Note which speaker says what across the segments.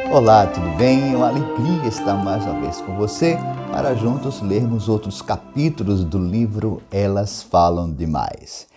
Speaker 1: Olá, tudo bem? É uma alegria estar mais uma vez com você para juntos lermos outros capítulos do livro Elas Falam Demais.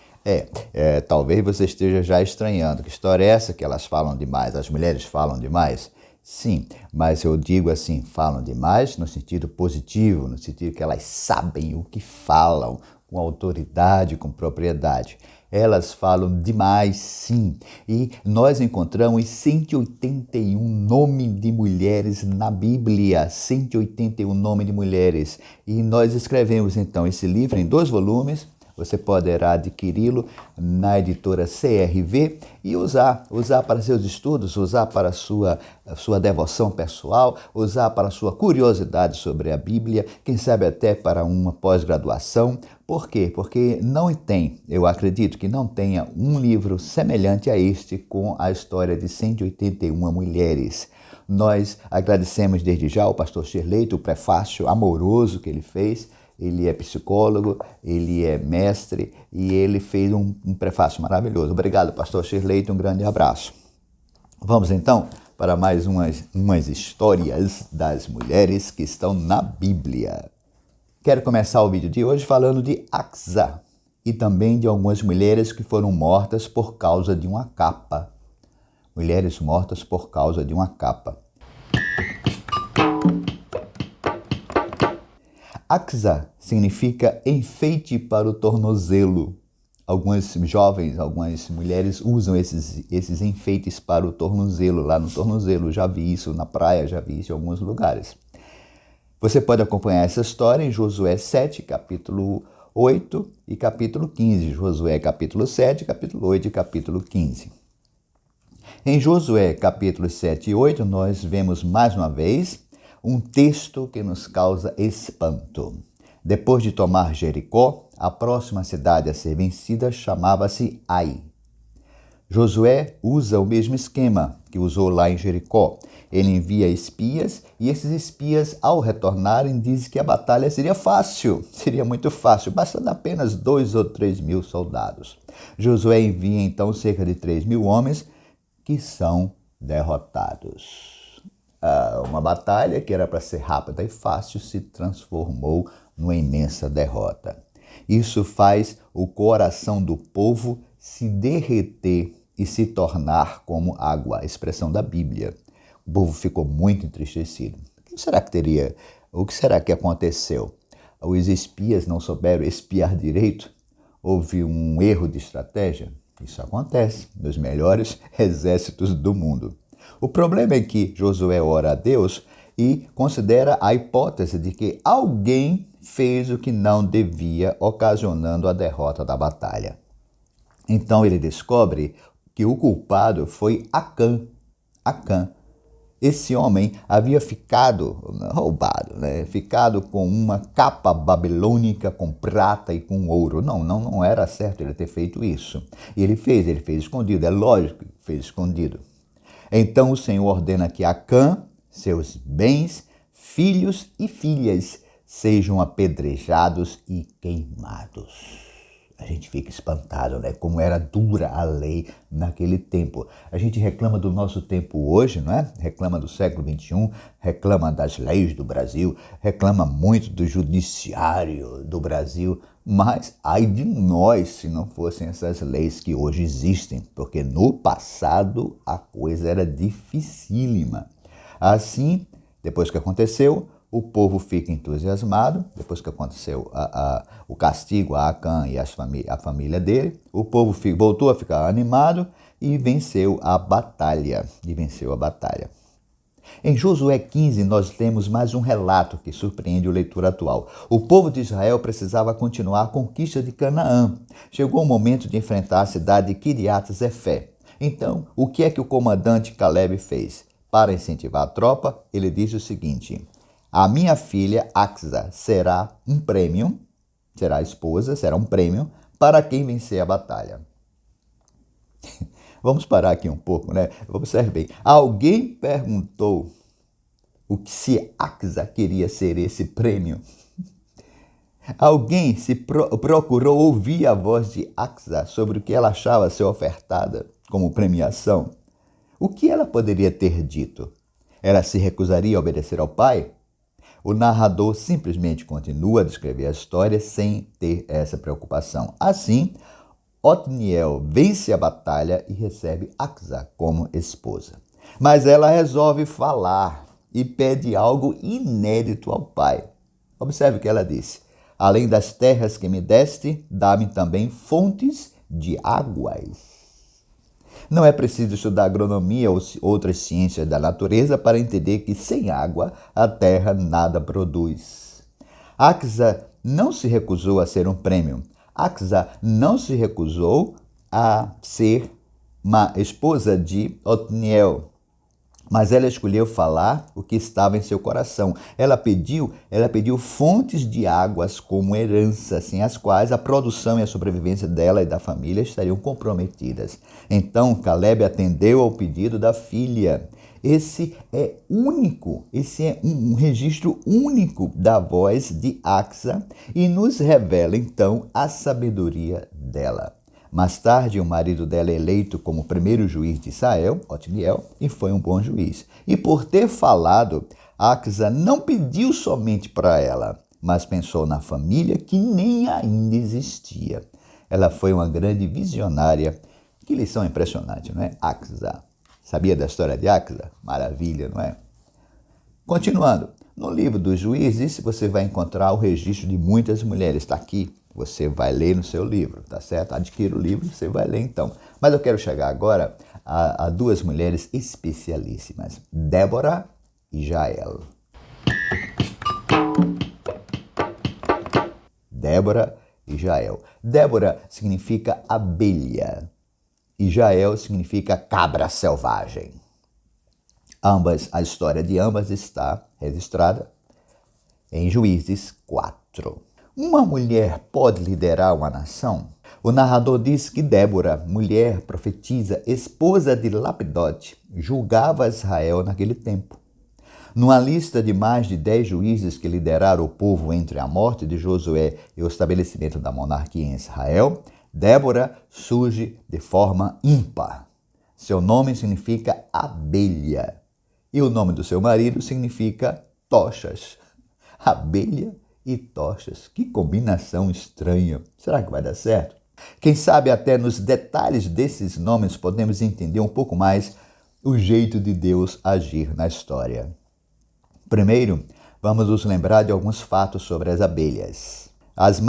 Speaker 1: Talvez você esteja já estranhando. Que história é essa que elas falam demais? As mulheres falam demais? Sim, mas eu digo assim, falam demais no sentido positivo, no sentido que elas sabem o que falam, com autoridade, com propriedade. Elas falam demais, sim. E nós encontramos 181 nomes de mulheres na Bíblia. 181 nomes de mulheres. E nós escrevemos, então, esse livro em 2 volumes. Você poderá adquiri-lo na editora CRV e usar para seus estudos, usar para a sua devoção pessoal, usar para a sua curiosidade sobre a Bíblia, quem sabe até para uma pós-graduação. Por quê? Porque não tem, eu acredito que não tenha um livro semelhante a este com a história de 181 mulheres. Nós agradecemos desde já ao pastor Shirley o prefácio amoroso que ele fez. Ele é psicólogo, ele é mestre e ele fez um prefácio maravilhoso. Obrigado, pastor Shirley, um grande abraço. Vamos então para mais umas histórias das mulheres que estão na Bíblia. Quero começar o vídeo de hoje falando de Axa e também de algumas mulheres que foram mortas por causa de uma capa. Mulheres mortas por causa de uma capa. Axa significa enfeite para o tornozelo. Algumas jovens, algumas mulheres usam esses enfeites para o tornozelo, lá no tornozelo. Já vi isso na praia, já vi isso em alguns lugares. Você pode acompanhar essa história em Josué 7, capítulo 8 e capítulo 15. Josué capítulo 7, capítulo 8 e capítulo 15. Em Josué capítulo 7 e 8, nós vemos mais uma vez um texto que nos causa espanto. Depois de tomar Jericó, a próxima cidade a ser vencida chamava-se Ai. Josué usa o mesmo esquema que usou lá em Jericó. Ele envia espias e esses espias, ao retornarem, dizem que a batalha seria fácil, seria muito fácil, bastando apenas 2 ou 3 mil soldados. Josué envia então cerca de 3 mil homens que são derrotados. Uma batalha que era para ser rápida e fácil se transformou numa imensa derrota. Isso faz o coração do povo se derreter e se tornar como água, a expressão da Bíblia. O povo ficou muito entristecido. O que será que aconteceu? Os espias não souberam espiar direito? Houve um erro de estratégia? Isso acontece nos melhores exércitos do mundo. O problema é que Josué ora a Deus e considera a hipótese de que alguém fez o que não devia, ocasionando a derrota da batalha. Então ele descobre que o culpado foi Acã. Esse homem havia ficado roubado, ficado com uma capa babilônica com prata e com ouro. Não era certo ele ter feito isso. E ele fez escondido, é lógico que fez escondido. Então o Senhor ordena que Acã, seus bens, filhos e filhas sejam apedrejados e queimados. A gente fica espantado, como era dura a lei naquele tempo. A gente reclama do nosso tempo hoje, não é? Reclama do século XXI, reclama das leis do Brasil, reclama muito do judiciário do Brasil, mas ai de nós se não fossem essas leis que hoje existem, porque no passado a coisa era dificílima. Assim, depois que aconteceu, o povo fica entusiasmado, depois que aconteceu o castigo a Acã e a família dele, o povo voltou a ficar animado e venceu a batalha. Em Josué 15, nós temos mais um relato que surpreende o leitor atual. O povo de Israel precisava continuar a conquista de Canaã. Chegou o momento de enfrentar a cidade de Quiriat-Zefé. Então, o que é que o comandante Caleb fez? Para incentivar a tropa, ele disse o seguinte: a minha filha Axa será um prêmio, será a esposa, será um prêmio para quem vencer a batalha. Vamos parar aqui um pouco, Observe bem. Alguém perguntou se Axa queria ser esse prêmio? Alguém procurou ouvir a voz de Axa sobre o que ela achava ser ofertada como premiação? O que ela poderia ter dito? Ela se recusaria a obedecer ao pai? O narrador simplesmente continua a descrever a história sem ter essa preocupação. Assim, Otniel vence a batalha e recebe Axa como esposa. Mas ela resolve falar e pede algo inédito ao pai. Observe o que ela disse: além das terras que me deste, dá-me também fontes de águas. Não é preciso estudar agronomia ou outras ciências da natureza para entender que sem água a terra nada produz. Axa não se recusou a ser um prêmio. Axa não se recusou a ser uma esposa de Otniel, mas ela escolheu falar o que estava em seu coração. Ela pediu fontes de águas como herança, sem as quais a produção e a sobrevivência dela e da família estariam comprometidas. Então Caleb atendeu ao pedido da filha. Esse é um registro único da voz de Axa e nos revela então a sabedoria dela. Mais tarde, o marido dela é eleito como primeiro juiz de Israel, Otniel, e foi um bom juiz. E por ter falado, Axa não pediu somente para ela, mas pensou na família que nem ainda existia. Ela foi uma grande visionária. Que lição impressionante, não é? Axa. Sabia da história de Axa? Maravilha, não é? Continuando, no livro dos Juízes, você vai encontrar o registro de muitas mulheres. Está aqui. Você vai ler no seu livro, tá certo? Adquira o livro, você vai ler então. Mas eu quero chegar agora a duas mulheres especialíssimas, Débora e Jael. Débora e Jael. Débora significa abelha e Jael significa cabra selvagem. A história de ambas está registrada em Juízes 4. Uma mulher pode liderar uma nação? O narrador diz que Débora, mulher profetisa, esposa de Lapidote, julgava Israel naquele tempo. Numa lista de mais de 10 juízes que lideraram o povo entre a morte de Josué e o estabelecimento da monarquia em Israel, Débora surge de forma ímpar. Seu nome significa abelha e o nome do seu marido significa tochas. Abelha e tochas. Que combinação estranha. Será que vai dar certo? Quem sabe até nos detalhes desses nomes podemos entender um pouco mais o jeito de Deus agir na história. Primeiro, vamos nos lembrar de alguns fatos sobre as abelhas. As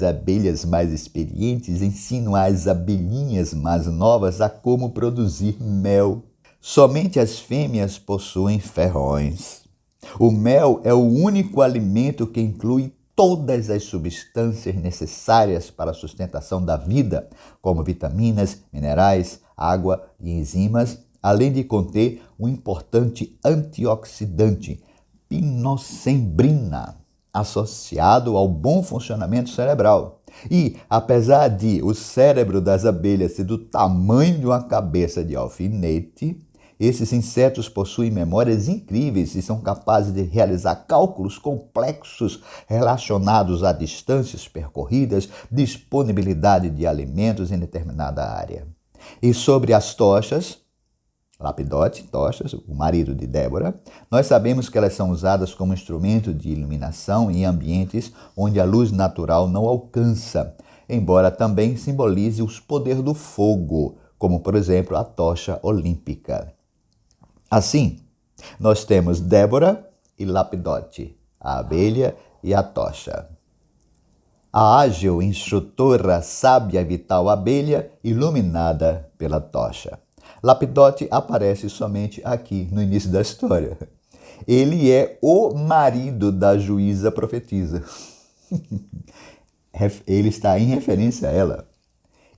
Speaker 1: abelhas mais experientes ensinam as abelhinhas mais novas a como produzir mel. Somente as fêmeas possuem ferrões. O mel é o único alimento que inclui todas as substâncias necessárias para a sustentação da vida, como vitaminas, minerais, água e enzimas, além de conter um importante antioxidante, pinocembrina, associado ao bom funcionamento cerebral. E, apesar de o cérebro das abelhas ser do tamanho de uma cabeça de alfinete, esses insetos possuem memórias incríveis e são capazes de realizar cálculos complexos relacionados a distâncias percorridas, disponibilidade de alimentos em determinada área. E sobre as tochas, Lapidote, tochas, o marido de Débora, nós sabemos que elas são usadas como instrumento de iluminação em ambientes onde a luz natural não alcança, embora também simbolize o poder do fogo, como por exemplo a tocha olímpica. Assim, nós temos Débora e Lapidote, a abelha e a tocha. A ágil, instrutora, sábia e vital abelha, iluminada pela tocha. Lapidote aparece somente aqui, no início da história. Ele é o marido da juíza profetisa. Ele está em referência a ela.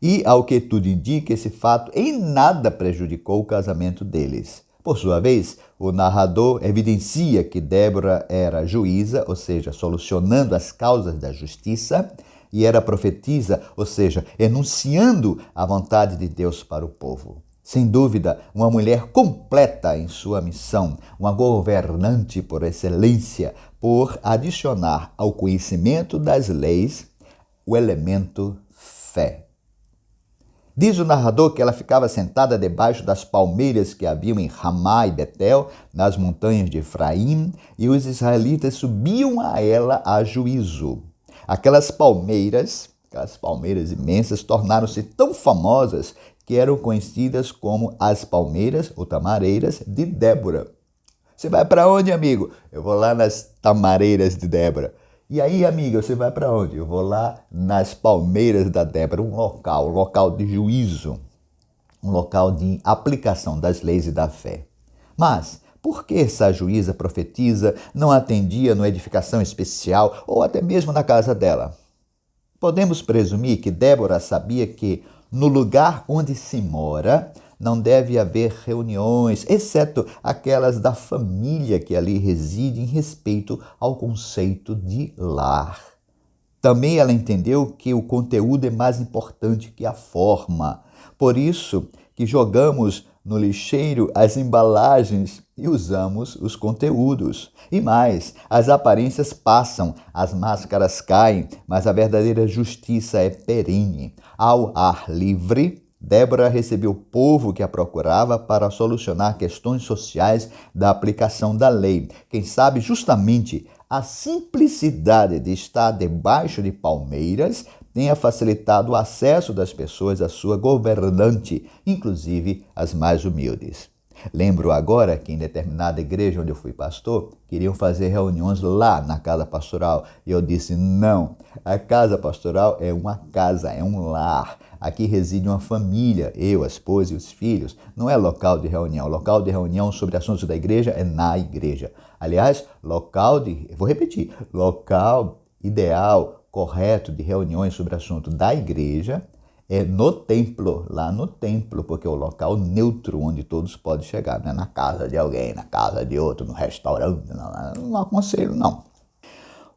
Speaker 1: E, ao que tudo indica, esse fato em nada prejudicou o casamento deles. Por sua vez, o narrador evidencia que Débora era juíza, ou seja, solucionando as causas da justiça, e era profetisa, ou seja, enunciando a vontade de Deus para o povo. Sem dúvida, uma mulher completa em sua missão, uma governante por excelência, por adicionar ao conhecimento das leis o elemento fé. Diz o narrador que ela ficava sentada debaixo das palmeiras que haviam em Ramá e Betel, nas montanhas de Efraim, e os israelitas subiam a ela a juízo. Aquelas palmeiras imensas, tornaram-se tão famosas que eram conhecidas como as palmeiras ou tamareiras de Débora. Você vai para onde, amigo? Eu vou lá nas tamareiras de Débora. E aí, amiga, você vai para onde? Eu vou lá nas palmeiras da Débora, um local de juízo, um local de aplicação das leis e da fé. Mas por que essa juíza profetisa não atendia numa edificação especial ou até mesmo na casa dela? Podemos presumir que Débora sabia que no lugar onde se mora não deve haver reuniões, exceto aquelas da família que ali reside em respeito ao conceito de lar. Também ela entendeu que o conteúdo é mais importante que a forma. Por isso que jogamos no lixeiro as embalagens e usamos os conteúdos. E mais, as aparências passam, as máscaras caem, mas a verdadeira justiça é perene. Ao ar livre, Débora recebeu o povo que a procurava para solucionar questões sociais da aplicação da lei. Quem sabe justamente a simplicidade de estar debaixo de palmeiras tenha facilitado o acesso das pessoas à sua governante, inclusive as mais humildes. Lembro agora que em determinada igreja onde eu fui pastor, queriam fazer reuniões lá na casa pastoral. E eu disse, não, a casa pastoral é uma casa, é um lar. Aqui reside uma família, eu, a esposa e os filhos. Não é local de reunião. Local de reunião sobre assuntos da igreja é na igreja. Aliás, local ideal, correto de reuniões sobre assunto da igreja é no templo, lá no templo, porque é o local neutro onde todos podem chegar, não é na casa de alguém, na casa de outro, no restaurante, não aconselho, não.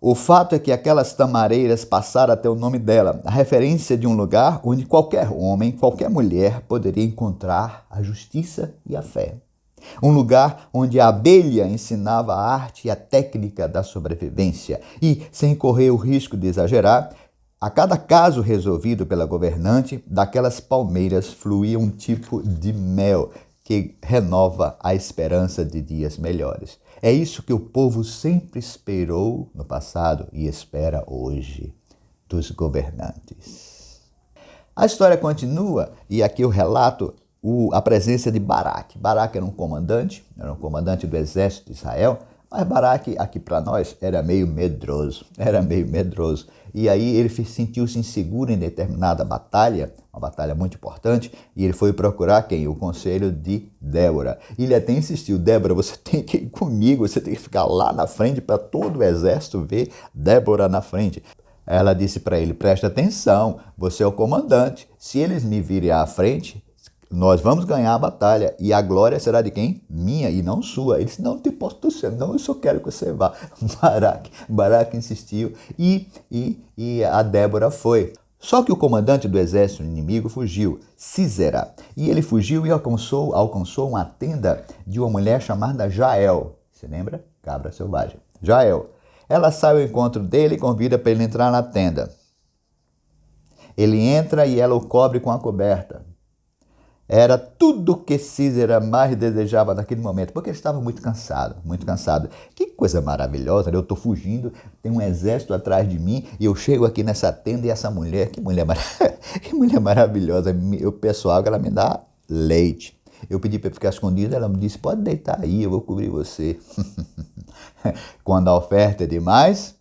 Speaker 1: O fato é que aquelas tamareiras passaram a ter o nome dela, a referência de um lugar onde qualquer homem, qualquer mulher poderia encontrar a justiça e a fé. Um lugar onde a abelha ensinava a arte e a técnica da sobrevivência e, sem correr o risco de exagerar, a cada caso resolvido pela governante, daquelas palmeiras fluía um tipo de mel que renova a esperança de dias melhores. É isso que o povo sempre esperou no passado e espera hoje dos governantes. A história continua e aqui eu relato a presença de Baraque. Baraque era um comandante do exército de Israel, mas Baraque, aqui para nós, era meio medroso. E aí ele sentiu-se inseguro em determinada batalha, uma batalha muito importante, e ele foi procurar quem? O conselho de Débora. E ele até insistiu, Débora, você tem que ir comigo, você tem que ficar lá na frente para todo o exército ver Débora na frente. Ela disse para ele, presta atenção, você é o comandante, se eles me virem à frente, nós vamos ganhar a batalha e a glória será de quem? Minha e não sua. Ele disse, não te importa, não, eu só quero que você vá. Baraque insistiu e a Débora foi. Só que o comandante do exército inimigo fugiu, Sísera, e ele fugiu e alcançou uma tenda de uma mulher chamada Jael. Você lembra? Cabra selvagem. Jael. Ela sai ao encontro dele e convida para ele entrar na tenda. Ele entra e ela o cobre com a coberta. Era tudo que Sísera mais desejava naquele momento, porque ele estava muito cansado, muito cansado. Que coisa maravilhosa, né? Eu estou fugindo, tem um exército atrás de mim e eu chego aqui nessa tenda e essa mulher, que mulher maravilhosa, eu peço água, ela me dá leite. Eu pedi para ficar escondido, ela me disse, pode deitar aí, eu vou cobrir você. Quando a oferta é demais,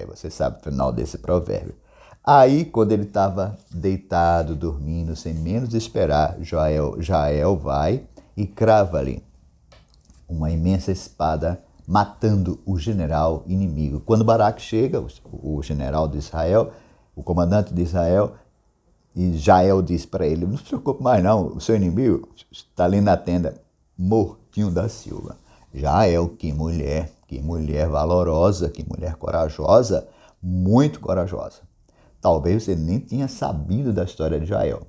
Speaker 1: você sabe o final desse provérbio. Aí, quando ele estava deitado, dormindo, sem menos esperar, Jael vai e crava-lhe uma imensa espada, matando o general inimigo. Quando Baraque chega, o general de Israel, o comandante de Israel, e Jael diz para ele, não se preocupe mais não, o seu inimigo está ali na tenda, mortinho da Silva. Jael, que mulher valorosa, que mulher corajosa, muito corajosa. Talvez você nem tinha sabido da história de Jael.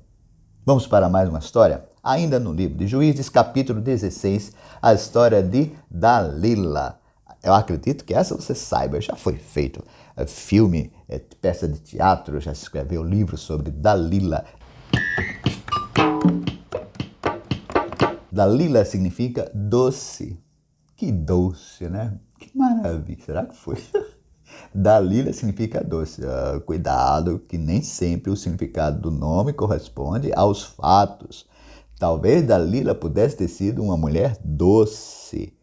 Speaker 1: Vamos para mais uma história? Ainda no livro de Juízes, capítulo 16, a história de Dalila. Eu acredito que essa você saiba, já foi feito filme, peça de teatro, já se escreveu livro sobre Dalila. Dalila significa doce. Que doce, né? Que maravilha. Será que foi? Dalila significa doce. Cuidado, que nem sempre o significado do nome corresponde aos fatos. Talvez Dalila pudesse ter sido uma mulher doce,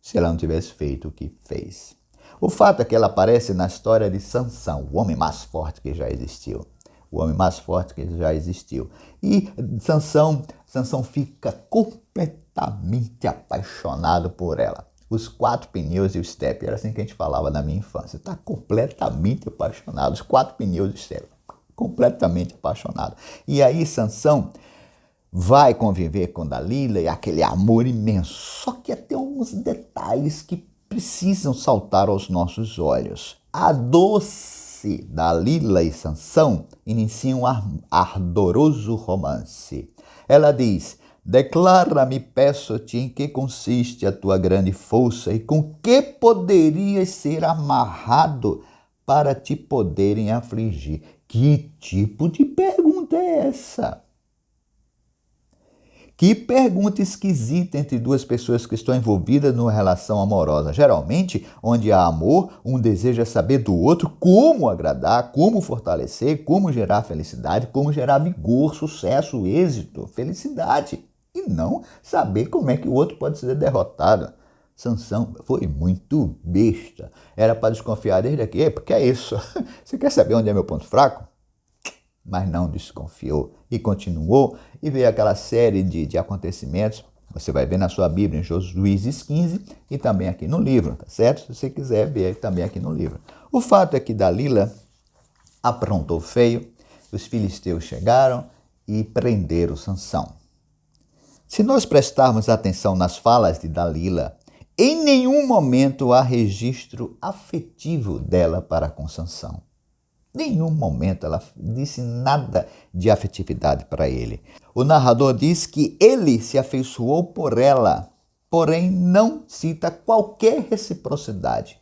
Speaker 1: se ela não tivesse feito o que fez. O fato é que ela aparece na história de Sansão, o homem mais forte que já existiu. O homem mais forte que já existiu. E Sansão fica completamente apaixonado por ela. Os 4 pneus e o step, era assim que a gente falava na minha infância. Está completamente apaixonado, os 4 pneus e o step. Completamente apaixonado. E aí Sansão vai conviver com Dalila e aquele amor imenso. Só que tem uns detalhes que precisam saltar aos nossos olhos. A doce Dalila e Sansão iniciam um ardoroso romance. Ela diz: declara-me, peço-te, em que consiste a tua grande força e com que poderias ser amarrado para te poderem afligir. Que tipo de pergunta é essa? Que pergunta esquisita entre duas pessoas que estão envolvidas numa relação amorosa. Geralmente, onde há amor, um deseja saber do outro como agradar, como fortalecer, como gerar felicidade, como gerar vigor, sucesso, êxito, felicidade. E não saber como é que o outro pode ser derrotado. Sansão foi muito besta. Era para desconfiar desde aqui. Porque é isso. Você quer saber onde é meu ponto fraco? Mas não desconfiou e continuou, e veio aquela série de acontecimentos. Você vai ver na sua Bíblia, em Juízes 15, e também aqui no livro, tá certo? Se você quiser ver também aqui no livro. O fato é que Dalila aprontou feio, os filisteus chegaram e prenderam Sansão. Se nós prestarmos atenção nas falas de Dalila, em nenhum momento há registro afetivo dela para com Sansão. Nenhum momento ela disse nada de afetividade para ele. O narrador diz que ele se afeiçoou por ela, porém não cita qualquer reciprocidade.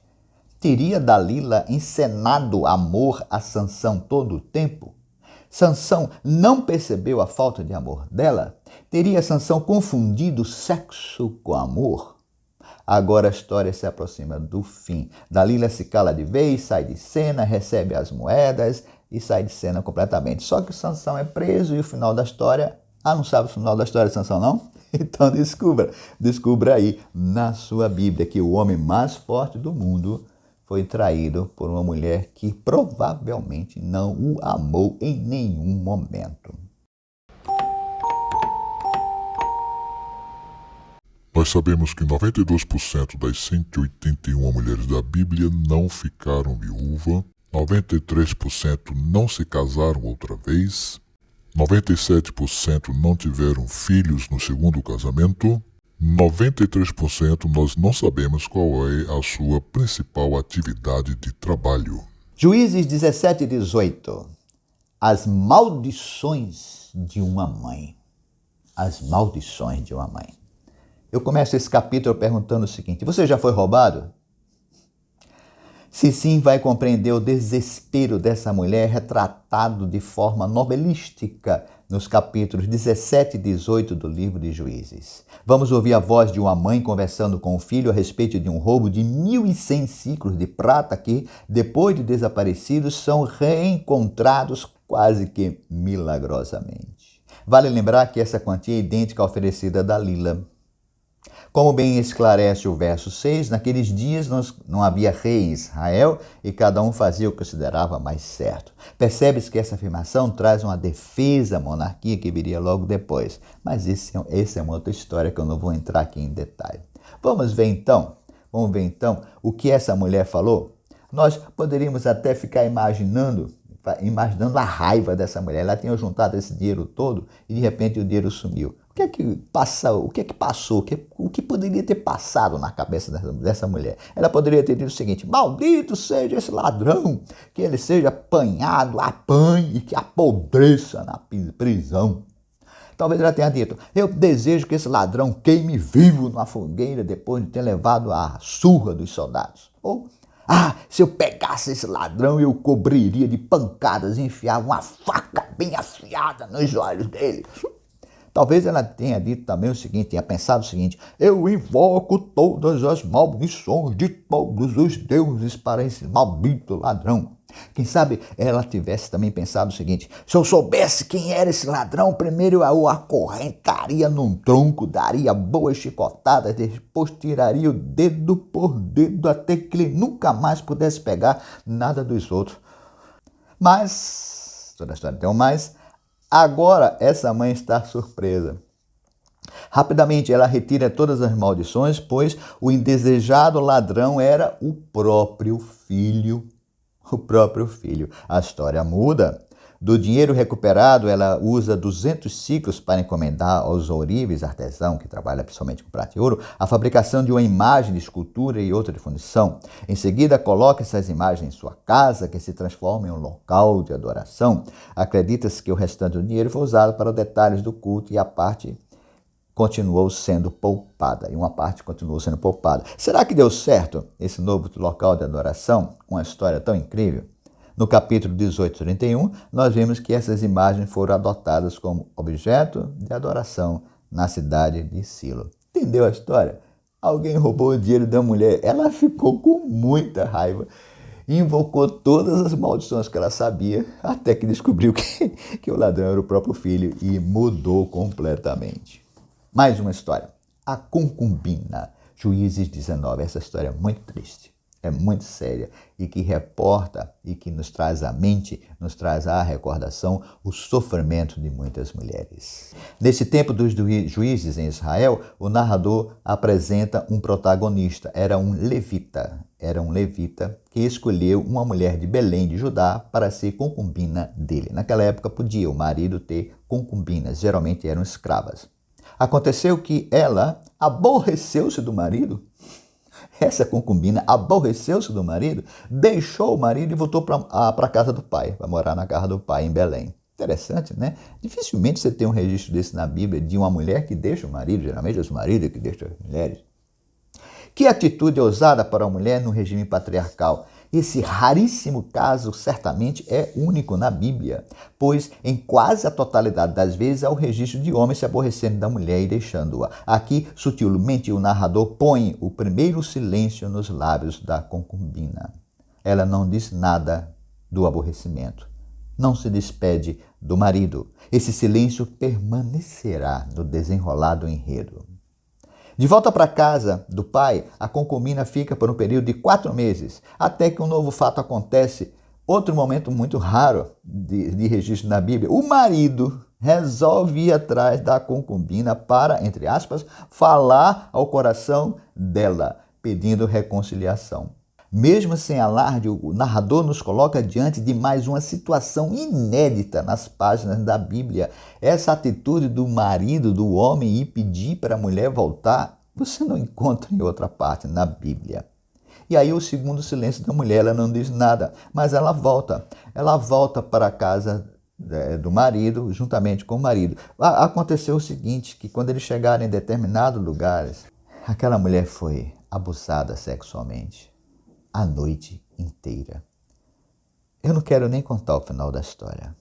Speaker 1: Teria Dalila encenado amor a Sansão todo o tempo? Sansão não percebeu a falta de amor dela? Teria Sansão confundido sexo com amor? Agora a história se aproxima do fim. Dalila se cala de vez, sai de cena, recebe as moedas e sai de cena completamente. Só que Sansão é preso e o final da história... não sabe o final da história de Sansão, não? Então descubra aí na sua Bíblia que o homem mais forte do mundo foi traído por uma mulher que provavelmente não o amou em nenhum momento.
Speaker 2: Nós sabemos que 92% das 181 mulheres da Bíblia não ficaram viúvas, 93% não se casaram outra vez, 97% não tiveram filhos no segundo casamento, 93% nós não sabemos qual é a sua principal atividade de trabalho.
Speaker 1: Juízes 17 e 18. As maldições de uma mãe. As maldições de uma mãe. Eu começo esse capítulo perguntando o seguinte: você já foi roubado? Se sim, vai compreender o desespero dessa mulher retratado de forma novelística nos capítulos 17 e 18 do livro de Juízes. Vamos ouvir a voz de uma mãe conversando com o filho a respeito de um roubo de 1.100 ciclos de prata que, depois de desaparecidos, são reencontrados quase que milagrosamente. Vale lembrar que essa quantia é idêntica à oferecida a Dalila. Como bem esclarece o verso 6, naqueles dias não havia rei em Israel e cada um fazia o que considerava mais certo. Percebe-se que essa afirmação traz uma defesa à monarquia que viria logo depois. Mas essa é uma outra história que eu não vou entrar aqui em detalhe. Vamos ver então o que essa mulher falou? Nós poderíamos até ficar imaginando a raiva dessa mulher. Ela tinha juntado esse dinheiro todo e de repente o dinheiro sumiu. O que passou? O que poderia ter passado na cabeça dessa mulher? Ela poderia ter dito o seguinte: maldito seja esse ladrão, que ele seja apanhado, apanhe e que apodreça na prisão. Talvez ela tenha dito: eu desejo que esse ladrão queime vivo na fogueira depois de ter levado a surra dos soldados. Ou, se eu pegasse esse ladrão, eu cobriria de pancadas e enfiava uma faca bem afiada nos olhos dele. Talvez ela tenha dito também o seguinte, tenha pensado o seguinte: eu invoco todas as maldições de todos os deuses para esse maldito ladrão. Quem sabe ela tivesse também pensado o seguinte: se eu soubesse quem era esse ladrão, primeiro eu o acorrentaria num tronco, daria boas chicotadas, depois tiraria o dedo por dedo até que ele nunca mais pudesse pegar nada dos outros. Mas, toda a história tem um mais, agora essa mãe está surpresa. Rapidamente ela retira todas as maldições, pois o indesejado ladrão era o próprio filho. A história muda. Do dinheiro recuperado, ela usa 200 ciclos para encomendar aos ourives, artesão que trabalha principalmente com prata e ouro, a fabricação de uma imagem de escultura e outra de fundição. Em seguida, coloca essas imagens em sua casa, que se transforma em um local de adoração. Acredita-se que o restante do dinheiro foi usado para os detalhes do culto e a parte continuou sendo poupada. Será que deu certo esse novo local de adoração com uma história tão incrível? No capítulo 18:31, nós vemos que essas imagens foram adotadas como objeto de adoração na cidade de Silo. Entendeu a história? Alguém roubou o dinheiro da mulher. Ela ficou com muita raiva e invocou todas as maldições que ela sabia, até que descobriu que o ladrão era o próprio filho e mudou completamente. Mais uma história. A concubina. Juízes 19. Essa história é muito triste, é muito séria e que reporta e que nos traz à mente, nos traz à recordação o sofrimento de muitas mulheres. Nesse tempo dos juízes em Israel, o narrador apresenta um protagonista. Era um levita que escolheu uma mulher de Belém de Judá para ser concubina dele. Naquela época podia o marido ter concubinas, geralmente eram escravas. Aconteceu que ela aborreceu-se do marido. Essa concubina aborreceu-se do marido, deixou o marido e voltou para a casa do pai, para morar na casa do pai em Belém. Interessante, né? Dificilmente você tem um registro desse na Bíblia de uma mulher que deixa o marido, geralmente é os maridos que deixam as mulheres. Que atitude ousada para a mulher no regime patriarcal? Esse raríssimo caso certamente é único na Bíblia, pois em quase a totalidade das vezes há o registro de homens se aborrecendo da mulher e deixando-a. Aqui, sutilmente, o narrador põe o primeiro silêncio nos lábios da concubina. Ela não diz nada do aborrecimento, não se despede do marido. Esse silêncio permanecerá no desenrolar do enredo. De volta para casa do pai, a concubina fica por um período de 4 meses, até que um novo fato acontece. Outro momento muito raro de registro na Bíblia. O marido resolve ir atrás da concubina para, entre aspas, falar ao coração dela, pedindo reconciliação. Mesmo sem alarde, o narrador nos coloca diante de mais uma situação inédita nas páginas da Bíblia. Essa atitude do marido, do homem, ir pedir para a mulher voltar, você não encontra em outra parte na Bíblia. E aí o segundo silêncio da mulher, ela não diz nada, mas ela volta. Ela volta para a casa do marido, juntamente com o marido. Aconteceu o seguinte, que quando eles chegaram em determinados lugares, aquela mulher foi abusada sexualmente a noite inteira. Eu não quero nem contar o final da história.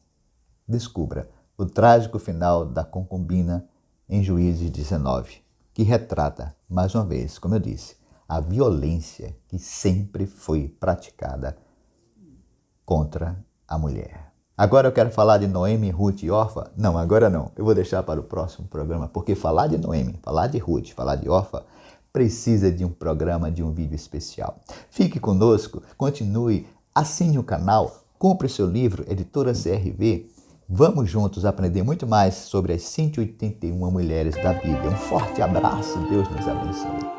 Speaker 1: Descubra o trágico final da concubina em Juízes 19, que retrata, mais uma vez, como eu disse, a violência que sempre foi praticada contra a mulher. Agora eu quero falar de Noemi, Ruth e Orfa. Não, agora não. Eu vou deixar para o próximo programa, porque falar de Noemi, falar de Ruth, falar de Orfa, precisa de um programa, de um vídeo especial. Fique conosco, continue, assine o canal, compre seu livro, Editora CRV. Vamos juntos aprender muito mais sobre as 181 mulheres da Bíblia. Um forte abraço, Deus nos abençoe.